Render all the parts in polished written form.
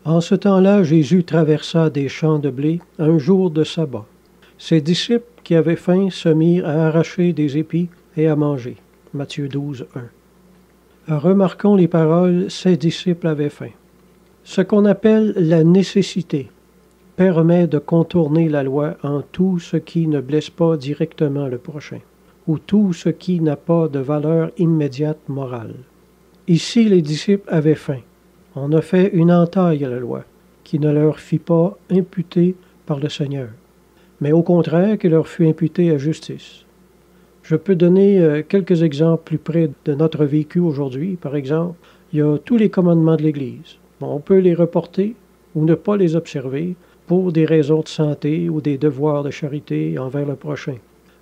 En ce temps-là, Jésus traversa des champs de blé un jour de sabbat. Ses disciples qui avaient faim se mirent à arracher des épis et à manger. Matthieu 12, 1. Remarquons les paroles « ses disciples avaient faim ». Ce qu'on appelle la nécessité permet de contourner la loi en tout ce qui ne blesse pas directement le prochain, ou tout ce qui n'a pas de valeur immédiate morale. Ici, les disciples avaient faim. On a fait une entaille à la loi, qui ne leur fit pas imputer par le Seigneur, mais au contraire qui leur fut imputée à justice. Je peux donner quelques exemples plus près de notre vécu aujourd'hui. Par exemple, il y a tous les commandements de l'Église. Bon, on peut les reporter ou ne pas les observer pour des raisons de santé ou des devoirs de charité envers le prochain.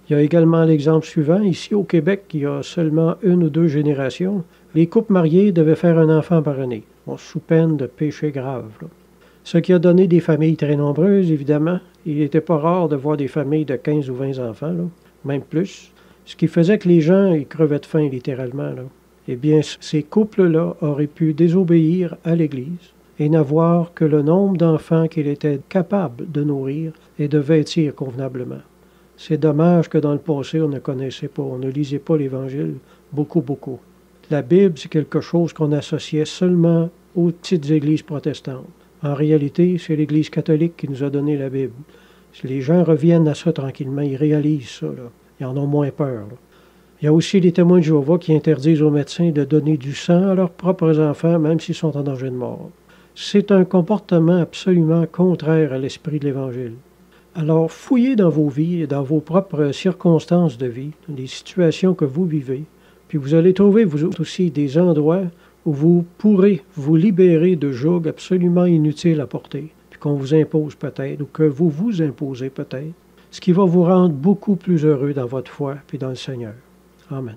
Il y a également l'exemple suivant. Ici, au Québec, il y a seulement 1 ou 2 générations, les couples mariés devaient faire un enfant par année, sous peine de péché grave. Ce qui a donné des familles très nombreuses, évidemment. Il n'était pas rare de voir des familles de 15 ou 20 enfants, même plus. Ce qui faisait que les gens, ils crevaient de faim, littéralement. Eh bien, ces couples-là auraient pu désobéir à l'Église et n'avoir que le nombre d'enfants qu'il était capable de nourrir et de vêtir convenablement. C'est dommage que dans le passé, on ne connaissait pas, on ne lisait pas l'Évangile beaucoup. La Bible, c'est quelque chose qu'on associait seulement aux petites églises protestantes. En réalité, c'est l'Église catholique qui nous a donné la Bible. Si les gens reviennent à ça tranquillement, ils réalisent ça, ils en ont moins peur. Il y a aussi les témoins de Jéhovah qui interdisent aux médecins de donner du sang à leurs propres enfants, même s'ils sont en danger de mort. C'est un comportement absolument contraire à l'esprit de l'Évangile. Alors, fouillez dans vos vies et dans vos propres circonstances de vie, les situations que vous vivez, puis vous allez trouver, vous aussi, des endroits où vous pourrez vous libérer de jougs absolument inutiles à porter, puis qu'on vous impose peut-être, ou que vous vous imposez peut-être, ce qui va vous rendre beaucoup plus heureux dans votre foi puis dans le Seigneur. Amen.